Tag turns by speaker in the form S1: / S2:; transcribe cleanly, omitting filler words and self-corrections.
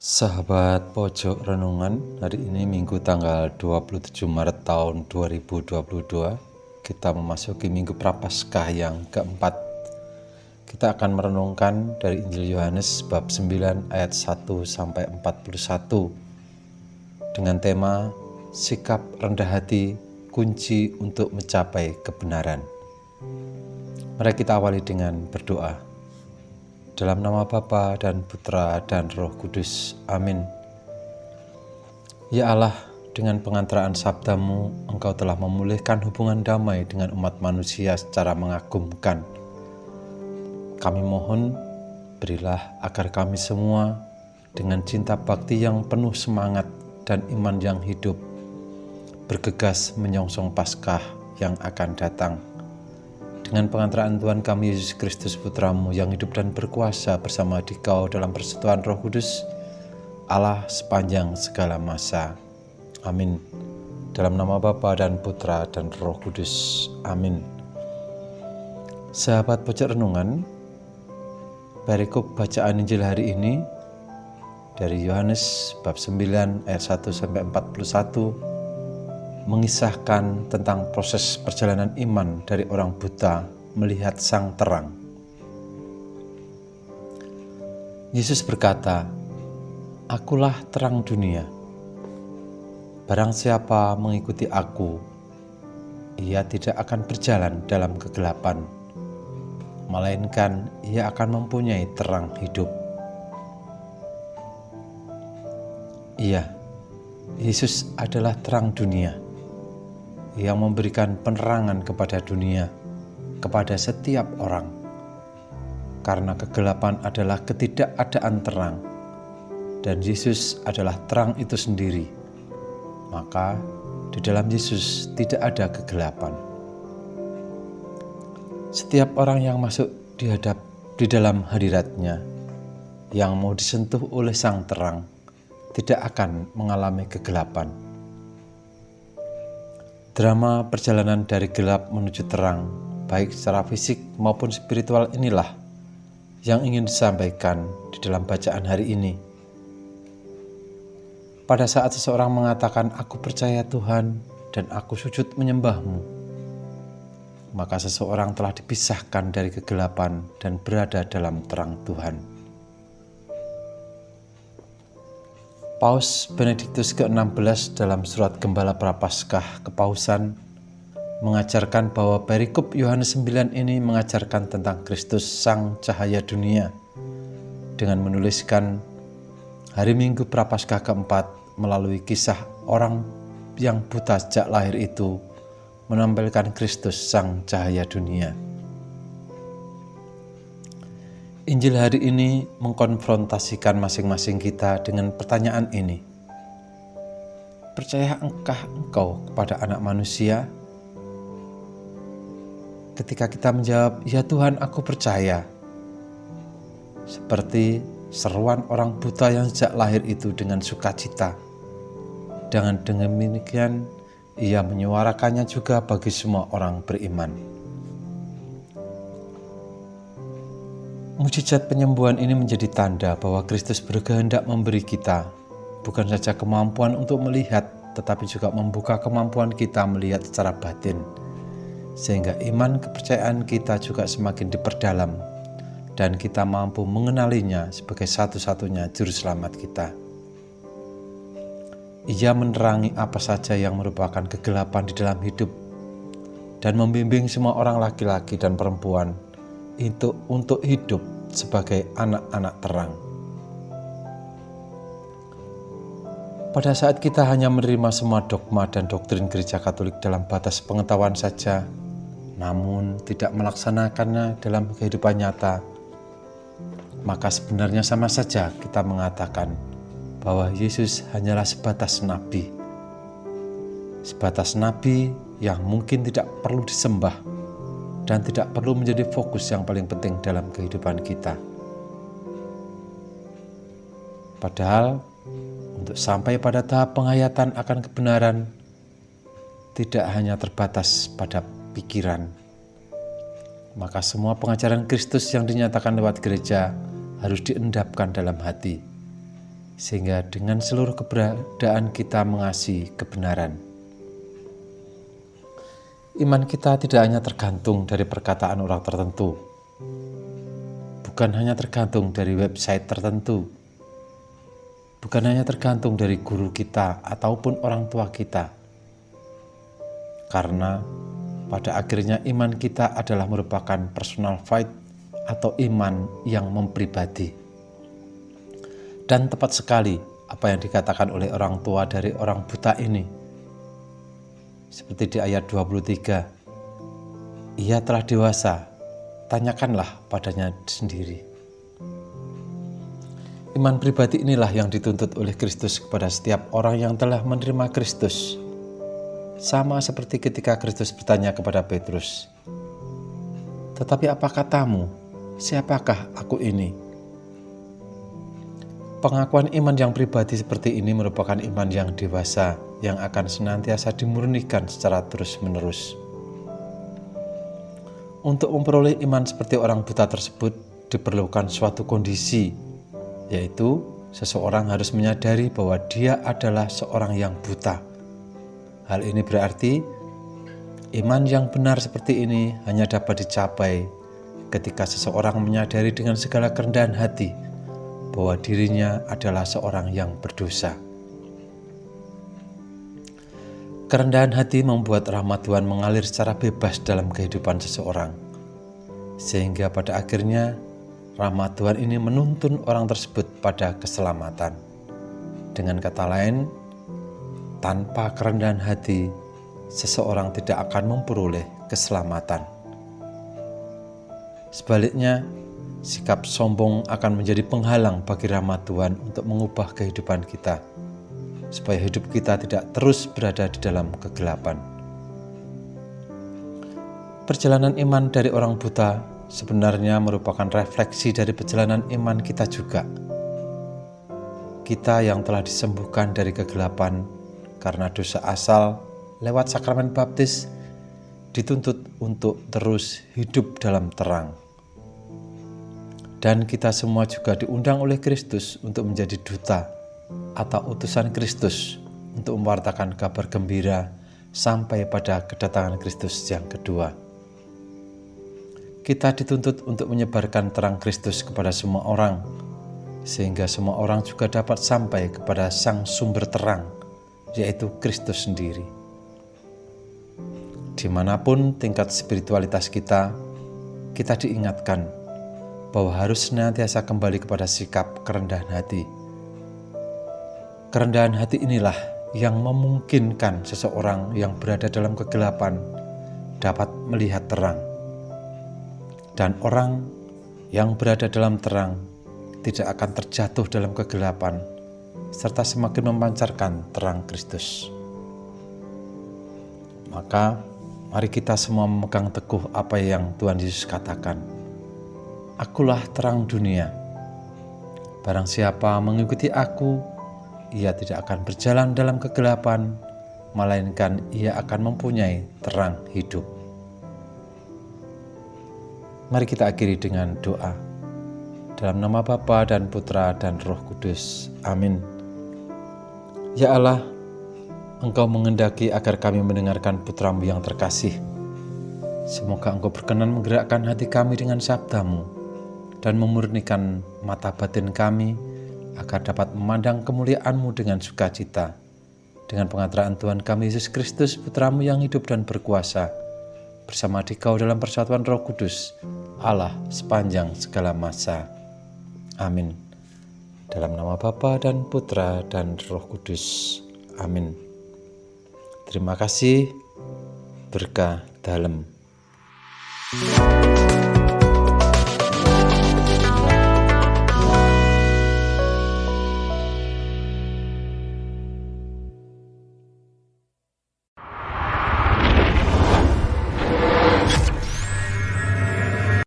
S1: Sahabat Pojok Renungan, hari ini Minggu tanggal 27 Maret tahun 2022. Kita memasuki Minggu Prapaskah yang keempat. Kita akan merenungkan dari Injil Yohanes bab 9 ayat 1 sampai 41 dengan tema sikap rendah hati kunci untuk mencapai kebenaran. Mari kita awali dengan berdoa. Dalam nama Bapa dan Putra dan Roh Kudus. Amin. Ya Allah, dengan pengantaraan sabda-Mu, Engkau telah memulihkan hubungan damai dengan umat manusia secara mengagumkan. Kami mohon, berilah agar kami semua dengan cinta bakti yang penuh semangat dan iman yang hidup, bergegas menyongsong Paskah yang akan datang. Dengan pengantaraan Tuhan kami Yesus Kristus Putra-Mu yang hidup dan berkuasa bersama Dikau dalam persekutuan Roh Kudus, Allah sepanjang segala masa. Amin. Dalam nama Bapa dan Putra dan Roh Kudus. Amin. Sahabat Pojok Renungan, perikop bacaan Injil hari ini dari Yohanes bab 9 ayat 1 sampai 41 mengisahkan tentang proses perjalanan iman dari orang buta melihat sang terang. Yesus berkata, "Akulah terang dunia. Barang siapa mengikuti aku, ia tidak akan berjalan dalam kegelapan, melainkan ia akan mempunyai terang hidup." Iya, Yesus adalah terang dunia yang memberikan penerangan kepada dunia, kepada setiap orang. Karena kegelapan adalah ketidakadaan terang, dan Yesus adalah terang itu sendiri. Maka di dalam Yesus tidak ada kegelapan. Setiap orang yang masuk di dalam hadirat-Nya, yang mau disentuh oleh sang terang, tidak akan mengalami kegelapan. Drama perjalanan dari gelap menuju terang, baik secara fisik maupun spiritual inilah yang ingin disampaikan di dalam bacaan hari ini. Pada saat seseorang mengatakan, "Aku percaya Tuhan dan aku sujud menyembah-Mu," maka seseorang telah dipisahkan dari kegelapan dan berada dalam terang Tuhan. Paus Benediktus ke-16 dalam surat Gembala Prapaskah Kepausan mengajarkan bahwa perikop Yohanes 9 ini mengajarkan tentang Kristus Sang Cahaya Dunia dengan menuliskan hari Minggu Prapaskah keempat melalui kisah orang yang buta sejak lahir itu menampilkan Kristus Sang Cahaya Dunia. Injil hari ini mengkonfrontasikan masing-masing kita dengan pertanyaan ini. Percayakah engkau kepada Anak Manusia? Ketika kita menjawab, "Ya Tuhan, aku percaya," seperti seruan orang buta yang sejak lahir itu dengan sukacita. Dengan demikian, ia menyuarakannya juga bagi semua orang beriman. Mujizat penyembuhan ini menjadi tanda bahwa Kristus berkehendak memberi kita bukan saja kemampuan untuk melihat, tetapi juga membuka kemampuan kita melihat secara batin, sehingga iman kepercayaan kita juga semakin diperdalam dan kita mampu mengenalinya sebagai satu-satunya juru selamat kita. Ia menerangi apa saja yang merupakan kegelapan di dalam hidup dan membimbing semua orang laki-laki dan perempuan untuk hidup sebagai anak-anak terang. Pada saat kita hanya menerima semua dogma dan doktrin Gereja Katolik dalam batas pengetahuan saja, namun tidak melaksanakannya dalam kehidupan nyata, maka sebenarnya sama saja kita mengatakan bahwa Yesus hanyalah sebatas nabi. Sebatas nabi yang mungkin tidak perlu disembah dan tidak perlu menjadi fokus yang paling penting dalam kehidupan kita. Padahal, untuk sampai pada tahap penghayatan akan kebenaran, tidak hanya terbatas pada pikiran. Maka semua pengajaran Kristus yang dinyatakan lewat gereja harus diendapkan dalam hati. sehingga dengan seluruh keberadaan kita mengasihi kebenaran. Iman kita tidak hanya tergantung dari perkataan orang tertentu, bukan hanya tergantung dari website tertentu, bukan hanya tergantung dari guru kita ataupun orang tua kita. Karena pada akhirnya iman kita adalah merupakan personal fight atau iman yang mempribadi. Dan tepat sekali apa yang dikatakan oleh orang tua dari orang buta ini. Seperti di ayat 23, ia telah dewasa, tanyakanlah padanya sendiri. Iman pribadi inilah yang dituntut oleh Kristus kepada setiap orang yang telah menerima Kristus. Sama seperti ketika Kristus bertanya kepada Petrus, "Tetapi apa katamu? Siapakah aku ini?" Pengakuan iman yang pribadi seperti ini merupakan iman yang dewasa yang akan senantiasa dimurnikan secara terus-menerus. Untuk memperoleh iman seperti orang buta tersebut diperlukan suatu kondisi, yaitu seseorang harus menyadari bahwa dia adalah seorang yang buta. Hal ini berarti iman yang benar seperti ini hanya dapat dicapai ketika seseorang menyadari dengan segala kerendahan hati bahwa dirinya adalah seorang yang berdosa. Kerendahan hati membuat rahmat Tuhan mengalir secara bebas dalam kehidupan seseorang, sehingga pada akhirnya rahmat Tuhan ini menuntun orang tersebut pada keselamatan. Dengan kata lain, tanpa kerendahan hati, seseorang tidak akan memperoleh keselamatan. Sebaliknya, sikap sombong akan menjadi penghalang bagi rahmat Tuhan untuk mengubah kehidupan kita, supaya hidup kita tidak terus berada di dalam kegelapan. Perjalanan iman dari orang buta sebenarnya merupakan refleksi dari perjalanan iman kita juga. Kita yang telah disembuhkan dari kegelapan karena dosa asal lewat sakramen baptis dituntut untuk terus hidup dalam terang. Dan kita semua juga diundang oleh Kristus untuk menjadi duta atau utusan Kristus untuk mewartakan kabar gembira sampai pada kedatangan Kristus yang kedua. Kita dituntut untuk menyebarkan terang Kristus kepada semua orang, sehingga semua orang juga dapat sampai kepada Sang Sumber Terang, yaitu Kristus sendiri. Dimanapun tingkat spiritualitas kita diingatkan bahwa harus senantiasa kembali kepada sikap kerendahan hati. Kerendahan hati inilah yang memungkinkan seseorang yang berada dalam kegelapan dapat melihat terang. Dan orang yang berada dalam terang tidak akan terjatuh dalam kegelapan, serta semakin memancarkan terang Kristus. Maka mari kita semua memegang teguh apa yang Tuhan Yesus katakan. Akulah terang dunia. Barang siapa mengikuti aku, ia tidak akan berjalan dalam kegelapan, melainkan ia akan mempunyai terang hidup. Mari kita akhiri dengan doa. Dalam nama Bapa dan Putra dan Roh Kudus. Amin. Ya Allah, Engkau mengendaki agar kami mendengarkan Putra-Mu yang terkasih. Semoga Engkau berkenan menggerakkan hati kami dengan sabda-Mu dan memurnikan mata batin kami agar dapat memandang kemuliaan-Mu dengan sukacita. Dengan pengantaraan Tuhan kami Yesus Kristus, Putra-Mu yang hidup dan berkuasa, bersama Dikau dalam persatuan Roh Kudus, Allah sepanjang segala masa. Amin. Dalam nama Bapa dan Putra dan Roh Kudus. Amin. Terima kasih. Berkah dalam.